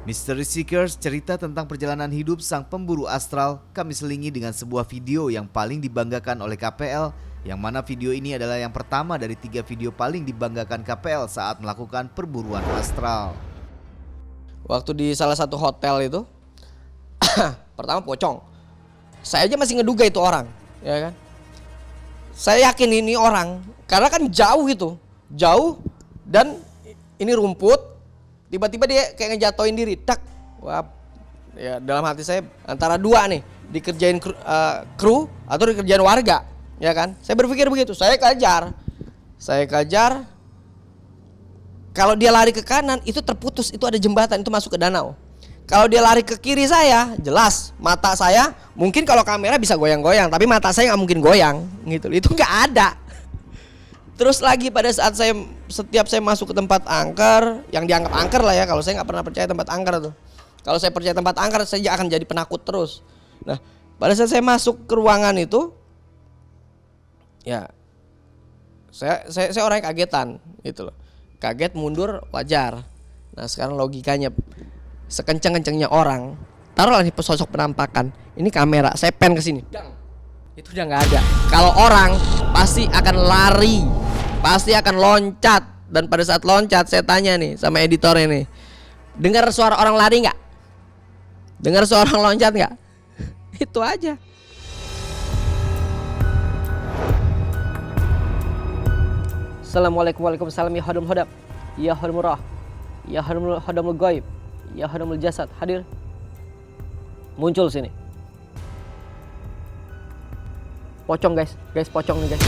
Mystery Seekers, cerita tentang perjalanan hidup sang pemburu astral, kami selingi dengan sebuah video yang paling dibanggakan oleh KPL, yang mana video ini adalah yang pertama dari 3 video paling dibanggakan KPL saat melakukan perburuan astral. Waktu di salah satu hotel itu, pertama pocong. Saya aja masih ngeduga itu orang, ya kan? Saya yakin ini orang, karena kan jauh dan ini rumput. Tiba-tiba dia kayak ngejatoin diri, tak. Wah, ya dalam hati saya antara dua nih, dikerjain kru atau dikerjain warga, ya kan? Saya berpikir begitu. Saya kejar. Kalau dia lari ke kanan, itu terputus, itu ada jembatan, itu masuk ke danau. Kalau dia lari ke kiri saya, jelas mata saya mungkin kalau kamera bisa goyang-goyang, tapi mata saya nggak mungkin goyang, gitu. Itu nggak ada. Terus lagi pada saat setiap saya masuk ke tempat angker, yang dianggap angker lah ya, kalau saya nggak pernah percaya tempat angker tuh. Kalau saya percaya tempat angker, saya akan jadi penakut terus. Nah, pada saat saya masuk ke ruangan itu, ya saya orang yang kagetan, gitu loh. Kaget, mundur, wajar. Nah, sekarang logikanya, sekencang-kencangnya orang, taruhlah nih sosok penampakan, ini kamera, saya pen ke sini, itu udah nggak ada. Kalau orang pasti akan lari, pasti akan loncat. Dan pada saat loncat, saya tanya nih sama editornya nih, dengar suara orang lari nggak? Dengar suara orang loncat nggak? Itu aja. Assalamualaikum warahmatullahi wabarakatuh. Ya hadamul hadab, ya hadamul rah, ya hadamul gaib, ya hadamul jasad. Hadir, muncul sini. Pocong guys, pocong nih guys.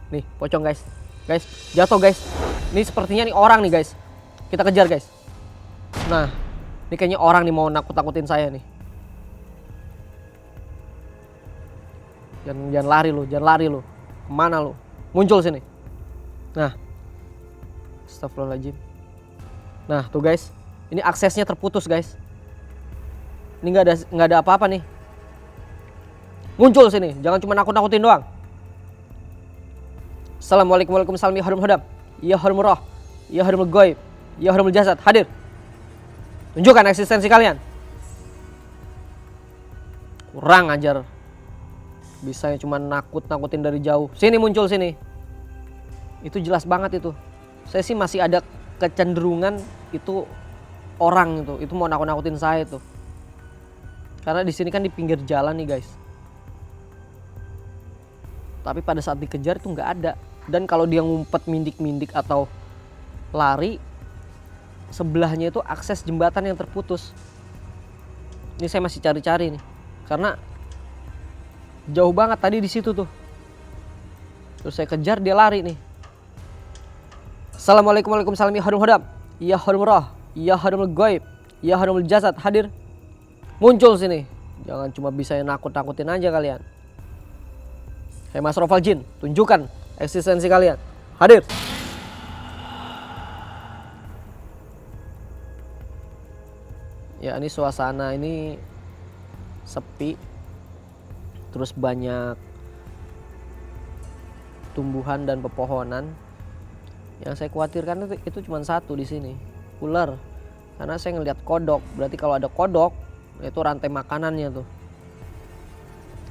Nih, pocong guys, jatuh guys. Ini sepertinya nih orang nih guys. Kita kejar guys. Nah, ini kayaknya orang nih mau nakut-nakutin saya nih. Jangan lari lu. Kemana lu? Muncul sini. Nah, astagfirullahaladzim. Nah, tuh guys, ini aksesnya terputus guys. Ini nggak ada apa-apa nih. Muncul sini, jangan cuma nakut-nakutin doang. Assalamualaikum warahmatullahi wabarakatuh. Ya hadamul hadab, ya hadamul rah, ya hadamul gaib, ya hadamul jasad. Hadir. Tunjukkan eksistensi kalian. Kurang ajar. Bisanya cuma nakut-nakutin dari jauh. Sini, muncul sini. Itu jelas banget itu. Saya sih masih ada kecenderungan itu orang itu mau nakut-nakutin saya itu. Karena di sini kan di pinggir jalan nih guys. Tapi pada saat dikejar itu nggak ada. Dan kalau dia ngumpet mindik-mindik atau lari, sebelahnya itu akses jembatan yang terputus. Ini saya masih cari-cari nih, karena jauh banget tadi di situ tuh. Terus saya kejar, dia lari nih. Assalamualaikum warahmatullahi wabarakatuh. Ya hadamul hadab, ya hadamul rah, ya hadamul gaib, ya hadamul jasad. Hadir. Muncul sini. Jangan cuma bisa nakut-nakutin aja kalian. Hei Mas Rofal Jin, tunjukkan eksistensi kalian. Hadir. Ya, ini suasana ini sepi. Terus banyak tumbuhan dan pepohonan. Yang saya khawatirkan itu cuma satu di sini, ular. Karena saya ngelihat kodok. Berarti kalau ada kodok, itu rantai makanannya tuh.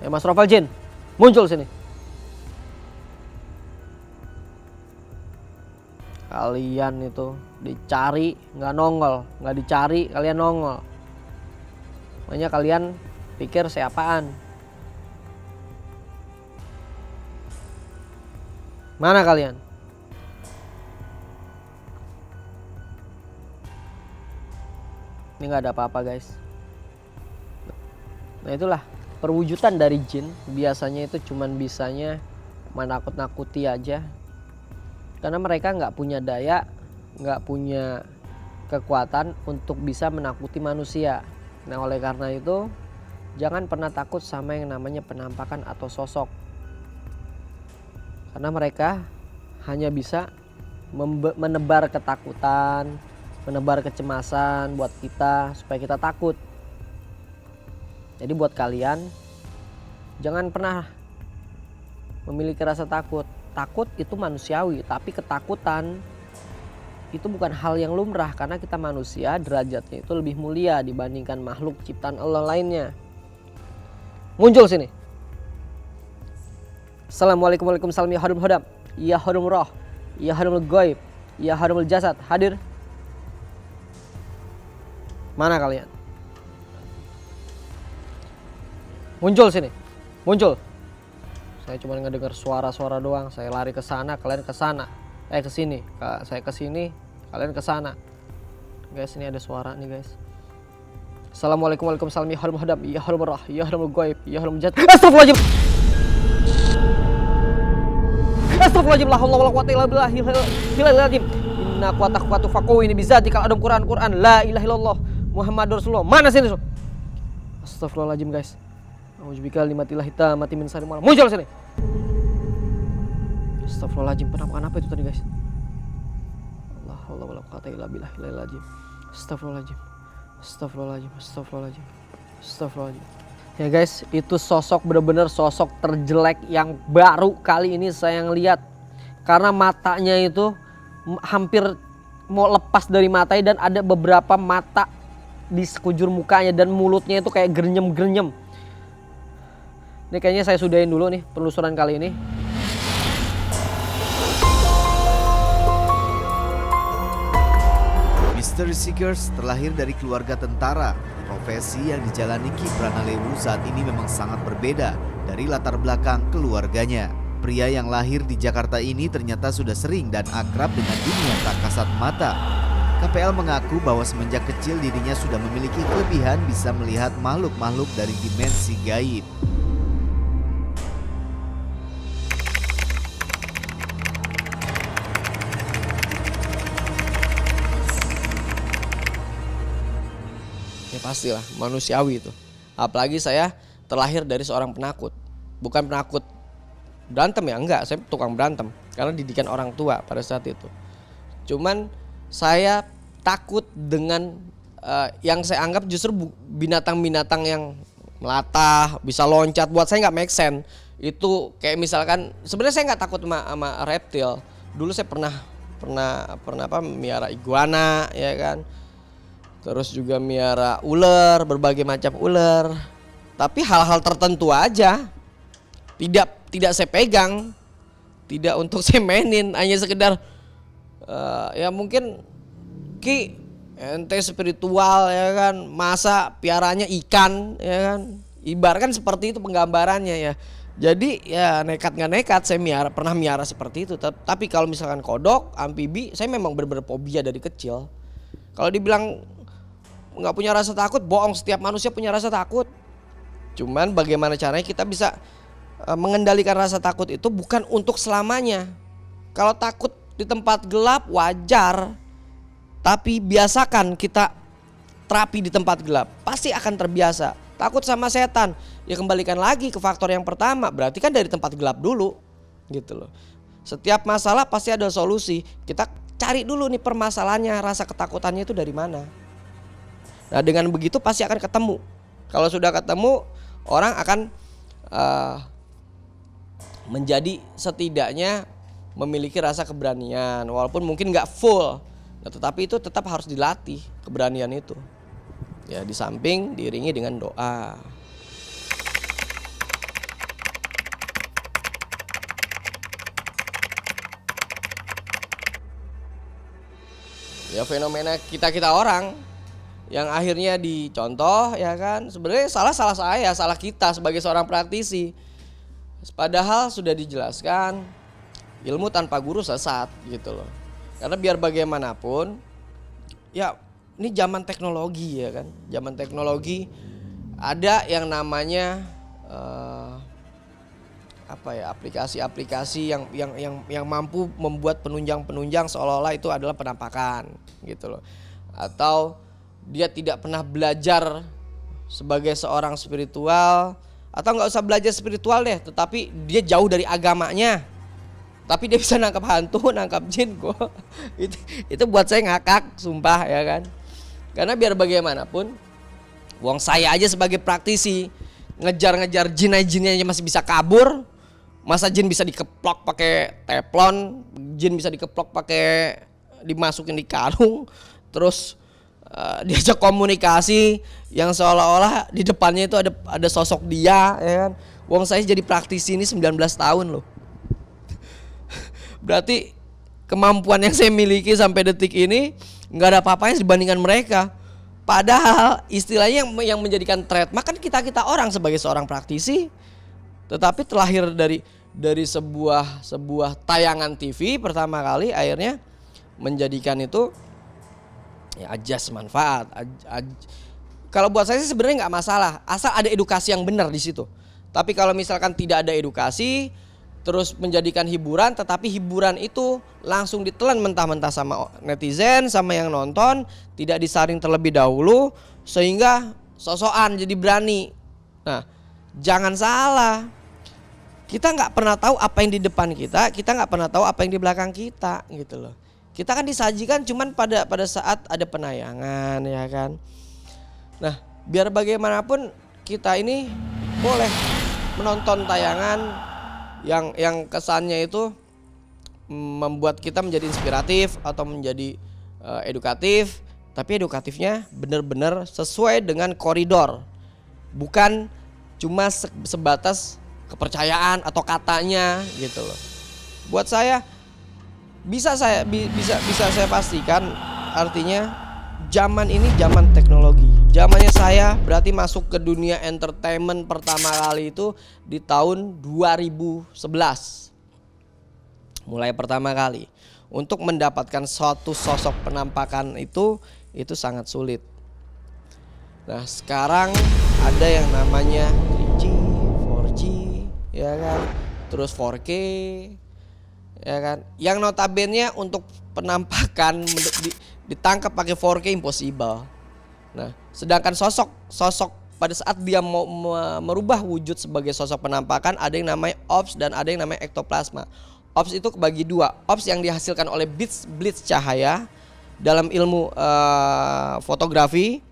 Ya Mas Rofal Jin, muncul sini. Kalian itu dicari nggak nongol, nggak dicari kalian nongol. Makanya kalian pikir saya apaan? Mana kalian? Ini nggak ada apa-apa guys. Nah itulah perwujudan dari jin. Biasanya itu cuman bisanya menakut-nakuti aja. Karena mereka nggak punya daya, nggak punya kekuatan untuk bisa menakuti manusia. Nah oleh karena itu, jangan pernah takut sama yang namanya penampakan atau sosok. Karena mereka hanya bisa menebar ketakutan, menebar kecemasan buat kita supaya kita takut. Jadi buat kalian, jangan pernah memiliki rasa takut. Takut itu manusiawi, tapi ketakutan itu bukan hal yang lumrah karena kita manusia derajatnya itu lebih mulia dibandingkan makhluk ciptaan Allah lainnya. Muncul sini. Assalamualaikum waalaikumsalam ya harum hodam, ya harum roh, ya harumul goib, ya harumul jasad. Hadir? Mana kalian? Muncul sini. Muncul. Saya cuma ngedengar suara-suara doang. Saya lari ke sana, kalian ke sana. Ke sini. Saya ke sini, kalian ke sana. Guys, ini ada suara nih, guys. Assalamualaikum waalaikumsalam ya harum hodam, ya harum roh, ya harumul goib, ya harumul jasad. Astagfirullahaladzim. Astagfirullahaladzim, la haula wala quwata illa billahil inna quwata faqu ini bisa dikal adem Quran la ilaha illallah Muhammadur Rasulullah. Mana sini? Astagfirullahaladzim, guys. Auzubillahi limatillahi tamati min syarri ma muncul sini. Astagfirullahaladzim, penampakan apa itu tadi, guys? La haula wala quwata illa billahil azim. Astagfirullahaladzim. Astagfirullahaladzim. Astagfirullahaladzim. Astagfirullahaladzim. Ya guys, itu sosok bener-bener sosok terjelek yang baru kali ini saya ngeliat. Karena matanya itu hampir mau lepas dari matanya dan ada beberapa mata di sekujur mukanya dan mulutnya itu kayak gernyem-gernyem. Ini kayaknya saya sudahin dulu nih penelusuran kali ini. Mystery Seekers terlahir dari keluarga tentara. Profesi yang dijalani Ki Pranalewu saat ini memang sangat berbeda dari latar belakang keluarganya. Pria yang lahir di Jakarta ini ternyata sudah sering dan akrab dengan dunia tak kasat mata. KPL mengaku bahwa semenjak kecil dirinya sudah memiliki kelebihan bisa melihat makhluk-makhluk dari dimensi gaib. Ya pastilah manusiawi itu. Apalagi saya terlahir dari seorang penakut. Bukan penakut berantem ya, enggak. Saya tukang berantem karena didikan orang tua pada saat itu. Cuman saya takut dengan yang saya anggap justru binatang-binatang yang melatah, bisa loncat. Buat saya nggak make sense. Itu kayak misalkan sebenarnya saya nggak takut sama reptil. Dulu saya pernah miara iguana, ya kan. Terus juga miara ular, berbagai macam ular. Tapi hal-hal tertentu aja. Tidak saya pegang. Tidak untuk saya mainin, hanya sekedar ya mungkin Ki ente spiritual ya kan, masa piaranya ikan ya kan. Ibaratkan seperti itu penggambarannya ya. Jadi ya nekat nggak nekat saya pernah miara seperti itu. Tapi kalau misalkan kodok, amfibi, saya memang benar-benar fobia dari kecil. Kalau dibilang nggak punya rasa takut, bohong. Setiap manusia punya rasa takut. Cuman bagaimana caranya kita bisa mengendalikan rasa takut itu bukan untuk selamanya. Kalau takut di tempat gelap wajar, tapi biasakan kita terapi di tempat gelap, pasti akan terbiasa. Takut sama setan, ya kembalikan lagi ke faktor yang pertama, berarti kan dari tempat gelap dulu, gitu loh. Setiap masalah pasti ada solusi. Kita cari dulu nih permasalahannya, rasa ketakutannya itu dari mana. Nah dengan begitu pasti akan ketemu. Kalau sudah ketemu, orang akan menjadi setidaknya memiliki rasa keberanian. Walaupun mungkin gak full, nah, tetapi itu tetap harus dilatih keberanian itu. Ya di samping diiringi dengan doa. Ya fenomena kita orang yang akhirnya dicontoh ya kan, sebenarnya salah saya, salah kita sebagai seorang praktisi. Padahal sudah dijelaskan ilmu tanpa guru sesat gitu loh. Karena biar bagaimanapun ya ini zaman teknologi ya kan, zaman teknologi ada yang namanya aplikasi-aplikasi yang mampu membuat penunjang seolah-olah itu adalah penampakan gitu loh. Atau dia tidak pernah belajar sebagai seorang spiritual, atau nggak usah belajar spiritual deh, tetapi dia jauh dari agamanya, tapi dia bisa nangkap hantu, nangkap jin kok. Itu buat saya ngakak, sumpah ya kan. Karena biar bagaimanapun, wong saya aja sebagai praktisi ngejar-ngejar jinnya masih bisa kabur. Masa jin bisa dikeplok pakai teflon, jin bisa dikeplok pakai dimasukin di karung, terus diajak komunikasi yang seolah-olah di depannya itu ada sosok dia, ya kan. Wong saya jadi praktisi ini 19 tahun loh. Berarti kemampuan yang saya miliki sampai detik ini nggak ada apa-apanya dibandingkan mereka. Padahal istilahnya yang menjadikan trademark kan kita orang sebagai seorang praktisi, tetapi terlahir dari sebuah tayangan TV pertama kali, akhirnya menjadikan itu ya ajas manfaat. Kalau buat saya sih sebenarnya nggak masalah, asal ada edukasi yang benar di situ. Tapi kalau misalkan tidak ada edukasi, terus menjadikan hiburan, tetapi hiburan itu langsung ditelan mentah-mentah sama netizen, sama yang nonton, tidak disaring terlebih dahulu, sehingga sosokan jadi berani. Nah, jangan salah, kita nggak pernah tahu apa yang di depan kita nggak pernah tahu apa yang di belakang kita, gitu loh. Kita kan disajikan cuman pada saat ada penayangan, ya kan. Nah, biar bagaimanapun kita ini boleh menonton tayangan yang kesannya itu membuat kita menjadi inspiratif atau menjadi edukatif, tapi edukatifnya benar-benar sesuai dengan koridor, bukan cuma sebatas kepercayaan atau katanya, gitu loh. Buat saya bisa saya pastikan, artinya zaman ini zaman teknologi. Zamannya saya berarti masuk ke dunia entertainment pertama kali itu di tahun 2011. Mulai pertama kali. Untuk mendapatkan suatu sosok penampakan itu sangat sulit. Nah, sekarang ada yang namanya 3G, 4G, ya kan? Terus 4K, ya kan? Yang notabene untuk penampakan ditangkap pakai 4K impossible. Nah, sedangkan sosok pada saat dia mau merubah wujud sebagai sosok penampakan, ada yang namanya ops dan ada yang namanya ektoplasma. Ops itu kebagi dua. Ops yang dihasilkan oleh blitz cahaya dalam ilmu fotografi.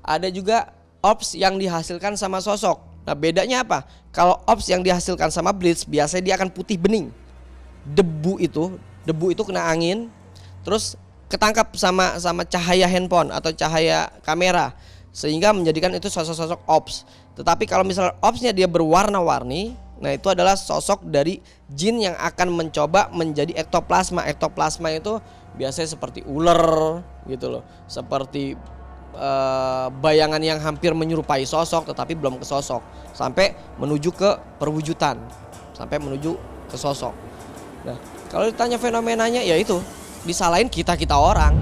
Ada juga ops yang dihasilkan sama sosok. Nah, bedanya apa? Kalau ops yang dihasilkan sama blitz biasanya dia akan putih bening. Debu itu kena angin, terus ketangkap sama cahaya handphone atau cahaya kamera, sehingga menjadikan itu sosok-sosok ops. Tetapi kalau misalnya opsnya dia berwarna-warni, nah itu adalah sosok dari jin yang akan mencoba menjadi ektoplasma. Ektoplasma itu biasanya seperti ular gitu loh, seperti bayangan yang hampir menyerupai sosok tetapi belum ke sosok, sampai menuju ke perwujudan, sampai menuju ke sosok. Nah, kalau ditanya fenomenanya, ya itu disalahin kita orang.